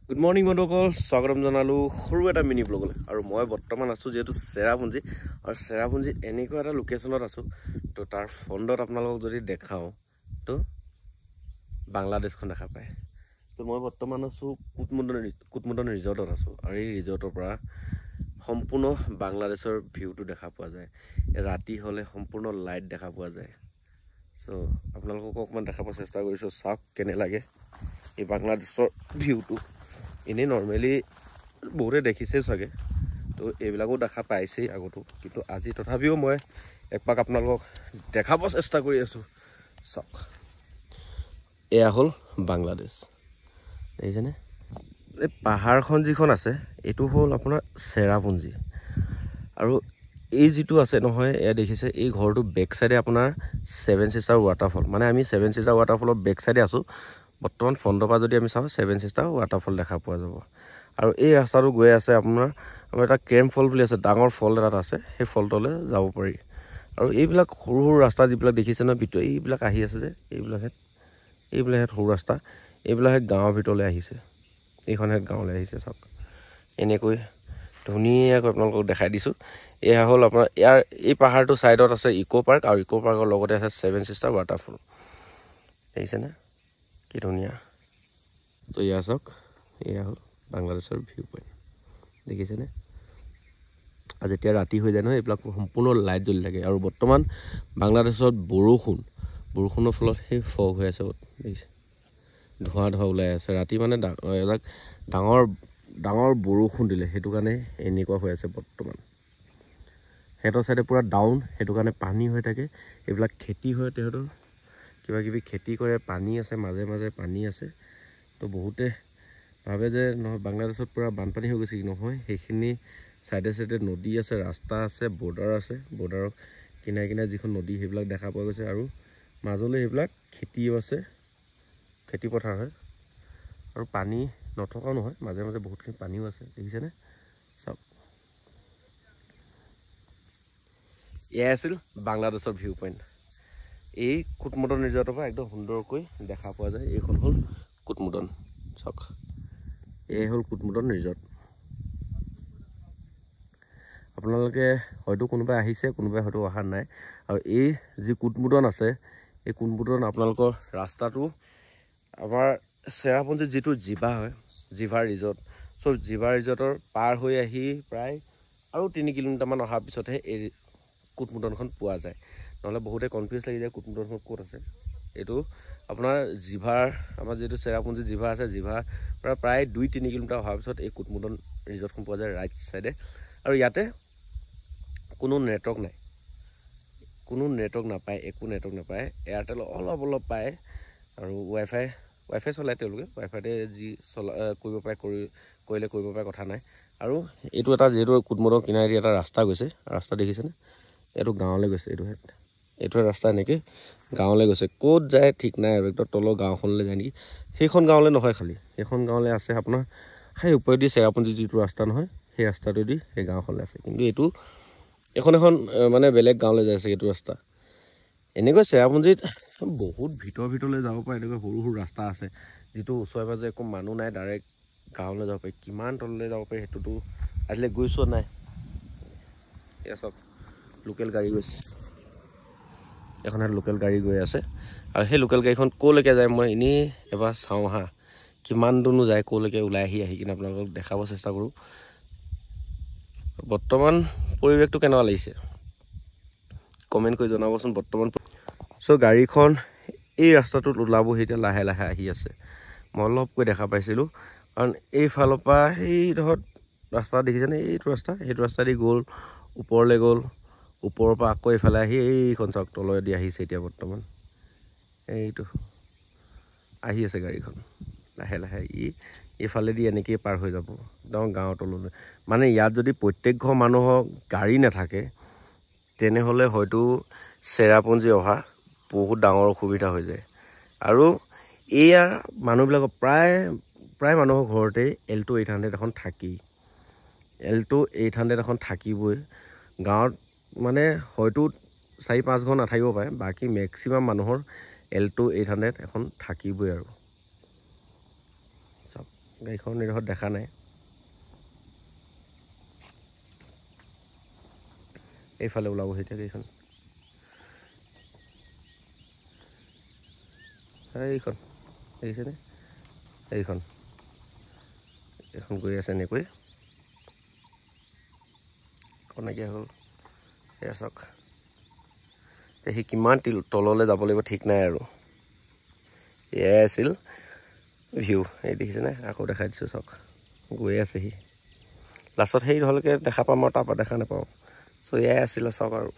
Good morning বন্ধুসকল, স্বাগতম জনালোঁ সৰু এটা মিনি ব্লগলৈ। আৰু মই বৰ্তমান আছোঁ যিহেতু চেৰাপুঞ্জী, আৰু চেৰাপুঞ্জী এনেকুৱা এটা লোকেশ্যনত আছোঁ তো তাৰ ফ্ৰণ্টত আপোনালোকক যদি দেখাওঁ তো বাংলাদেশখন দেখা পায়। তো মই বৰ্তমান আছোঁ কুটমুদন ৰিজৰ্টত আছোঁ, আৰু এই ৰিজৰ্টৰ পৰা সম্পূৰ্ণ বাংলাদেশৰ ভিউটো দেখা পোৱা যায়। ৰাতি হ'লে সম্পূৰ্ণ লাইট দেখা পোৱা যায়। চ' আপোনালোকক অকণমান দেখাব চেষ্টা কৰিছোঁ, চাওক কেনে লাগে এই বাংলাদেশৰ ভিউটো। এনেই নৰ্মেলি বহুতে দেখিছে চাগে, তো এইবিলাকো দেখা পাইছেই আগতো, কিন্তু আজি তথাপিও মই একপাক আপোনালোকক দেখাব চেষ্টা কৰি আছোঁ। চাওক, এয়া হ'ল বাংলাদেশ, দেখিছেনে? এই পাহাৰখন যিখন আছে এইটো হ'ল আপোনাৰ চেৰাপুঞ্জী, আৰু এই যিটো আছে নহয় এয়া দেখিছে, এই ঘৰটো বেক চাইডে আপোনাৰ 7 ছিষ্টাৰ ৱাটাৰফল, মানে আমি 7 ছিষ্টাৰ ৱাটাৰফলৰ বেক চাইডে আছোঁ। বৰ্তমান ফ্ৰণ্টৰ পৰা যদি আমি চাওঁ 7 ছিষ্টাৰ ৱাটাৰফল দেখা পোৱা যাব। আৰু এই ৰাস্তাটো গৈ আছে আপোনাৰ এটা কেম ফল বুলি আছে, ডাঙৰ ফল এটাত আছে, সেই ফলটোলৈ যাব পাৰি। আৰু এইবিলাক সৰু সৰু ৰাস্তা যিবিলাক দেখিছে ন ভিতৰত, এইবিলাক আহি আছে যে এইবিলাকহেঁত সৰু ৰাস্তা, এইবিলাকহে গাঁৱৰ ভিতৰলৈ আহিছে, এইখনহেঁত গাঁৱলৈ আহিছে। চাওক এনেকৈ ধুনীয়াকৈ আপোনালোকক দেখাই দিছোঁ। এয়া হ'ল আপোনাৰ ইয়াৰ এই পাহাৰটো ছাইডত আছে ইক' পাৰ্ক, আৰু ইক' পাৰ্কৰ লগতে আছে 7 ছিষ্টাৰ ৱাটাৰফল, দেখিছেনে কি ধুনীয়া। তো এয়া চাওক, এয়া হ'ল বাংলাদেশৰ ভিউ পইণ্ট, দেখিছেনে? আৰু যেতিয়া ৰাতি হৈ যায় নহয় এইবিলাক সম্পূৰ্ণ লাইট জ্বলি থাকে। আৰু বৰ্তমান বাংলাদেশত বৰষুণৰ ফলত সেই ফগ হৈ আছে, দেখিছে ধোঁৱা ওলাই আছে। ৰাতি মানে এজাক ডাঙৰ বৰষুণ দিলে, সেইটো কাৰণে এনেকুৱা হৈ আছে বৰ্তমান। সিহঁতৰ ছাইডে পূৰা ডাউন, সেইটো কাৰণে পানী হৈ থাকে। এইবিলাক খেতি হয়, তেহেঁতৰ কিবা কিবি খেতি কৰে, পানী আছে, মাজে মাজে পানী আছে। তো বহুতে ভাবে যে নহয় বাংলাদেশত পূৰা বানপানী হৈ গৈছে, নহয়, সেইখিনি চাইডে চাইডে নদী আছে, ৰাস্তা আছে, বৰ্ডাৰ আছে, বৰ্ডাৰৰ কিনাৰে কিনাৰে যিখন নদী সেইবিলাক দেখা পোৱা গৈছে। আৰু মাজলৈ সেইবিলাক খেতিও আছে, খেতি পথাৰ হয়। আৰু পানী নথকাও নহয়, মাজে মাজে বহুতখিনি পানীও আছে, দেখিছেনে? চাওক, এয়াই আছিল বাংলাদেশৰ ভিউ পইণ্ট। এই কুটমুদন ৰিজৰ্টৰ পৰা একদম সুন্দৰকৈ দেখা পোৱা যায়। এইখন হ'ল কুটমুদন, চাওক এই হ'ল কুটমুদন ৰিজৰ্ট। আপোনালোকে হয়তো কোনোবাই আহিছে, কোনোবাই হয়তো অহা নাই। আৰু এই যি কুটমুদন আছে, এই কুটমুদন আপোনালোকৰ ৰাস্তাটো আমাৰ চেৰাপুঞ্জীত যিটো জিভা হয়, জিভা ৰিজৰ্ট, চ' জিভা ৰিজৰ্টৰ পাৰ হৈ আহি প্ৰায় আৰু 3 কিলোমিটাৰমান অহাৰ পিছতহে এই কুটমুদনখন পোৱা যায়। নহ'লে বহুতে কনফিউজ লাগি যায় কুটমুদনখন ক'ত আছে। এইটো আপোনাৰ আমাৰ যিটো চেৰাপুঞ্জী জিভা আছে, জিভাৰ পৰা প্ৰায় 2-3 কিলোমিটাৰ অহাৰ পিছত এই কুটমুদন ৰিজৰ্টখন পোৱা যায় ৰাইট চাইডে। আৰু ইয়াতে কোনো নেটৱৰ্ক নাপায়, একো নেটৱৰ্ক নাপায়। এয়াৰটেল অলপ পায়, আৰু ৱাইফাই চলায় তেওঁলোকে, ৱাইফাইতে যি কৰিব পাৰে কৰিলে কৰিব পাৰে, কথা নাই। আৰু এইটো এটা যিহেতু কুটমুদন কিনাৰেদি এটা ৰাস্তা গৈছে, ৰাস্তা দেখিছেনে? এইটো গাঁৱলৈ গৈছে, এইটো ৰাস্তা এনেকৈ গাঁৱলৈ গৈছে, ক'ত যায় ঠিক নাই। আৰু একদম তলৰ গাঁওখনলৈ যায় নেকি, সেইখন গাঁৱলৈ নহয়, খালি সেইখন গাঁৱলৈ আছে আপোনাৰ সেই ওপৰেদি চেৰাপুঞ্জী যিটো ৰাস্তা নহয়, সেই ৰাস্তাটোৱেদি সেই গাঁওখনলৈ আছে। কিন্তু এইটো এখন মানে বেলেগ গাঁৱলৈ যায় আছে এইটো ৰাস্তা। এনেকৈ চেৰাপুঞ্জীত বহুত ভিতৰলৈ যাব পাৰে, এনেকৈ সৰু সৰু ৰাস্তা আছে, যিটো ওচৰে পাজৰে একো মানুহ নাই, ডাইৰেক্ট গাঁৱলৈ যাব পাৰি। কিমান তললৈ যাব পাৰি সেইটোতো আজিলৈ গৈ চোৱা নাই। এয়া চাওক, লোকেল গাড়ী গৈছে, এখন লোকেল গাড়ী গৈ আছে। আৰু সেই লোকেল গাড়ীখন ক'লৈকে যায় মই এনেই এবাৰ চাওঁ হা, কিমান দূৰনো যায়, ক'লৈকে ওলাই আহি কিনে আপোনালোকক দেখাব চেষ্টা কৰোঁ। বৰ্তমান পৰিৱেশটো কেনেকুৱা লাগিছে কমেণ্ট কৰি জনাবচোন বৰ্তমান। চ' গাড়ীখন এই ৰাস্তাটোত ওলাবহি, এতিয়া লাহে লাহে আহি আছে। মই অলপকৈ দেখা পাইছিলোঁ, কাৰণ এইফালৰ পৰা সেইডোখৰত ৰাস্তা দেখিছেনে? সেইটো ৰাস্তা দি গ'ল, ওপৰলৈ গ'ল, ওপৰৰ পৰা আকৌ এইফালে আহি এইখন চাওক তলেদি আহিছে। এতিয়া বৰ্তমান এইটো আহি আছে গাড়ীখন লাহে লাহে, এইফালেদি এনেকৈয়ে পাৰ হৈ যাব একদম গাঁৱৰ তললৈ। মানে ইয়াত যদি প্ৰত্যেক ঘৰ মানুহৰ গাড়ী নাথাকে, তেনেহ'লে হয়তো চেৰাপুঞ্জী অহা বহুত ডাঙৰ অসুবিধা হৈ যায়। আৰু এয়া মানুহবিলাকৰ প্ৰায় মানুহৰ ঘৰতে এল্টো 800 এখন থাকেই, এল্টো 800 এখন থাকিবই। গাঁৱত মানে হয়তো 4-5 ঘৰ নাথাকিব পাৰে, বাকী মেক্সিমাম মানুহৰ এল্টো 800 এখন থাকিবই। আৰু চাওক গাড়ীখন এইডোখৰত দেখা নাই। এইফালে ওলাবহি এতিয়া গাড়ীখন। এইখন দেখিছেনে? এইখন গৈ আছে এনেকৈ নাইকিয়া হ'ল। এয়া চাওক, সি কিমান তললৈ যাব লাগিব ঠিক নাই আৰু। এয়াই আছিল ভিউ। এই দেখিছেনে? আকৌ দেখাই দিছোঁ চাওক, গৈ আছে সি। লাষ্টত সেই ধৰণকে দেখা পাম আৰু তাৰপৰা দেখা নাপাওঁ। চ' এয়াই আছিলে চাওক আৰু।